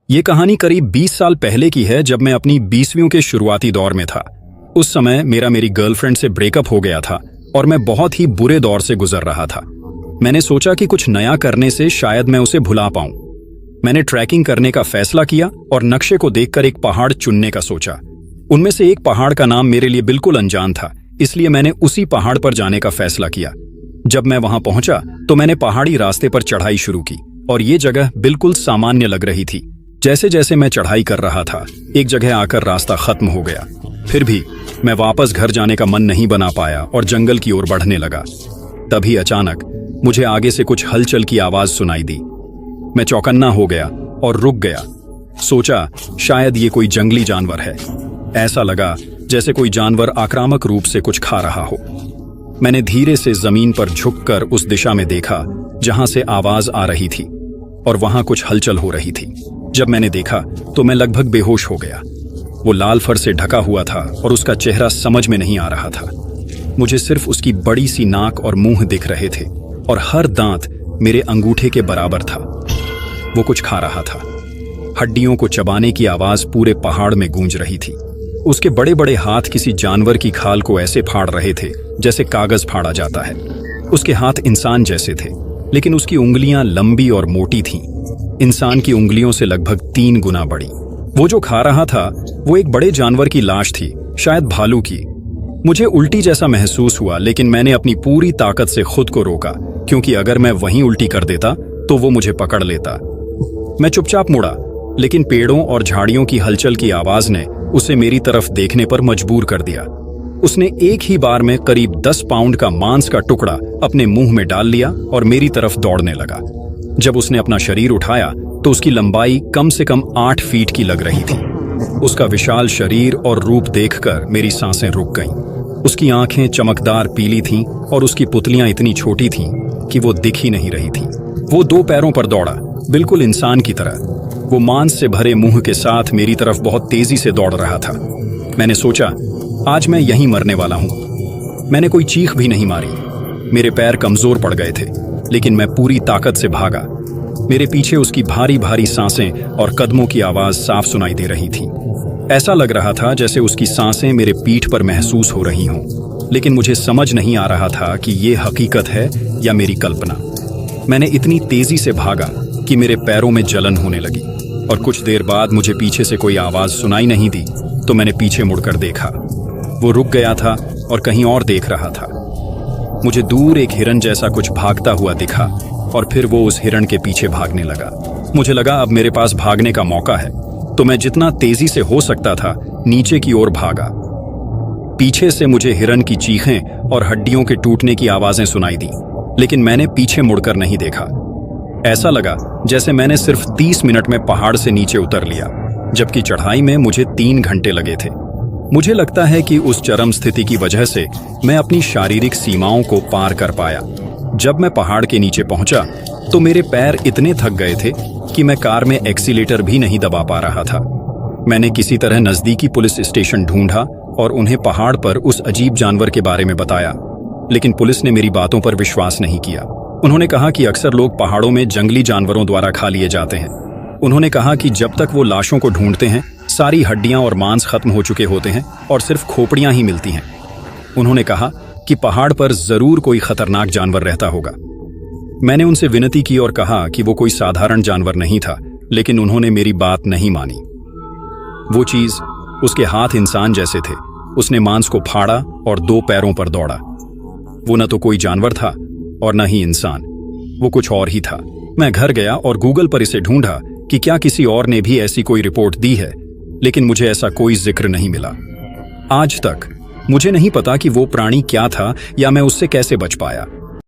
ये कहानी करीब 20 साल पहले की है, जब मैं अपनी 20वीं के शुरुआती दौर में था। उस समय मेरी गर्लफ्रेंड से ब्रेकअप हो गया था और मैं बहुत ही बुरे दौर से गुजर रहा था। मैंने सोचा कि कुछ नया करने से शायद मैं उसे भुला पाऊं। मैंने ट्रैकिंग करने का फैसला किया और नक्शे को देखकर एक पहाड़ चुनने का सोचा। उनमें से एक पहाड़ का नाम मेरे लिए बिल्कुल अनजान था, इसलिए मैंने उसी पहाड़ पर जाने का फैसला किया। जब मैं वहां पहुंचा तो मैंने पहाड़ी रास्ते पर चढ़ाई शुरू की और ये जगह बिल्कुल सामान्य लग रही थी। जैसे जैसे मैं चढ़ाई कर रहा था, एक जगह आकर रास्ता खत्म हो गया। फिर भी मैं वापस घर जाने का मन नहीं बना पाया और जंगल की ओर बढ़ने लगा। तभी अचानक मुझे आगे से कुछ हलचल की आवाज सुनाई दी। मैं चौकन्ना हो गया और रुक गया। सोचा शायद ये कोई जंगली जानवर है। ऐसा लगा जैसे कोई जानवर आक्रामक रूप से कुछ खा रहा हो। मैंने धीरे से जमीन पर झुककर उस दिशा में देखा जहां से आवाज आ रही थी, और वहां कुछ हलचल हो रही थी। जब मैंने देखा तो मैं लगभग बेहोश हो गया। वो लाल फर से ढका हुआ था और उसका चेहरा समझ में नहीं आ रहा था। मुझे सिर्फ उसकी बड़ी सी नाक और मुंह दिख रहे थे और हर दांत मेरे अंगूठे के बराबर था। वो कुछ खा रहा था। हड्डियों को चबाने की आवाज पूरे पहाड़ में गूंज रही थी। उसके बड़े बड़े हाथ किसी जानवर की खाल को ऐसे फाड़ रहे थे जैसे कागज फाड़ा जाता है। उसके हाथ इंसान जैसे थे, लेकिन उसकी उंगलियां लंबी और मोटी थीं, इंसान की उंगलियों से लगभग 3 गुना बड़ी। वो जो खा रहा था वो एक बड़े जानवर की लाश थी, शायद भालू की। मुझे उल्टी जैसा महसूस हुआ, लेकिन मैंने अपनी पूरी ताकत से खुद को रोका, क्योंकि अगर मैं वहीं उल्टी कर देता तो वो मुझे पकड़ लेता। मैं चुपचाप मुड़ा, लेकिन पेड़ों और झाड़ियों की हलचल की आवाज ने उसे मेरी तरफ देखने पर मजबूर कर दिया। उसने एक ही बार में करीब 10 पाउंड का मांस का टुकड़ा अपने मुंह में डाल लिया और मेरी तरफ दौड़ने लगा। जब उसने अपना शरीर उठाया तो उसकी लंबाई कम से कम 8 फीट की लग रही थी। उसका विशाल शरीर और रूप देखकर मेरी सांसें रुक गईं। उसकी आंखें चमकदार पीली थीं और उसकी पुतलियां इतनी छोटी थीं कि वो दिख ही नहीं रही थीं। वो 2 पैरों पर दौड़ा, बिल्कुल इंसान की तरह। वो मांस से भरे मुंह के साथ मेरी तरफ बहुत तेजी से दौड़ रहा था। मैंने सोचा आज मैं यहीं मरने वाला हूं। मैंने कोई चीख भी नहीं मारी। मेरे पैर कमजोर पड़ गए थे, लेकिन मैं पूरी ताकत से भागा। मेरे पीछे उसकी भारी भारी सांसें और कदमों की आवाज साफ सुनाई दे रही थी। ऐसा लग रहा था जैसे उसकी सांसें मेरे पीठ पर महसूस हो रही हों, लेकिन मुझे समझ नहीं आ रहा था कि ये हकीकत है या मेरी कल्पना। मैंने इतनी तेजी से भागा कि मेरे पैरों में जलन होने लगी, और कुछ देर बाद मुझे पीछे से कोई आवाज सुनाई नहीं दी तो मैंने पीछे मुड़कर देखा। वो रुक गया था और कहीं और देख रहा था। मुझे दूर एक हिरन जैसा कुछ भागता हुआ दिखा और फिर वो उस हिरन के पीछे भागने लगा। मुझे लगा अब मेरे पास भागने का मौका है, तो मैं जितना तेजी से हो सकता था नीचे की ओर भागा। पीछे से मुझे हिरन की चीखें और हड्डियों के टूटने की आवाजें सुनाई दी, लेकिन मैंने पीछे मुड़कर नहीं देखा। ऐसा लगा जैसे मैंने सिर्फ 30 मिनट में पहाड़ से नीचे उतर लिया, जबकि चढ़ाई में मुझे 3 घंटे लगे थे। मुझे लगता है कि उस चरम स्थिति की वजह से मैं अपनी शारीरिक सीमाओं को पार कर पाया। जब मैं पहाड़ के नीचे पहुंचा तो मेरे पैर इतने थक गए थे कि मैं कार में एक्सीलेटर भी नहीं दबा पा रहा था। मैंने किसी तरह नजदीकी पुलिस स्टेशन ढूंढा और उन्हें पहाड़ पर उस अजीब जानवर के बारे में बताया, लेकिन पुलिस ने मेरी बातों पर विश्वास नहीं किया। उन्होंने कहा कि अक्सर लोग पहाड़ों में जंगली जानवरों द्वारा खा लिए जाते हैं। उन्होंने कहा कि जब तक वो लाशों को ढूंढते हैं सारी हड्डियां और मांस खत्म हो चुके होते हैं और सिर्फ खोपड़ियां ही मिलती हैं। उन्होंने कहा कि पहाड़ पर जरूर कोई खतरनाक जानवर रहता होगा। मैंने उनसे विनती की और कहा कि वो कोई साधारण जानवर नहीं था, लेकिन उन्होंने मेरी बात नहीं मानी। वो चीज, उसके हाथ इंसान जैसे थे। उसने मांस को फाड़ा और 2 पैरों पर दौड़ा। वो न तो कोई जानवर था और न ही इंसान, वो कुछ और ही था। मैं घर गया और गूगल पर इसे ढूंढा कि क्या किसी और ने भी ऐसी कोई रिपोर्ट दी है, लेकिन मुझे ऐसा कोई जिक्र नहीं मिला। आज तक मुझे नहीं पता कि वो प्राणी क्या था या मैं उससे कैसे बच पाया।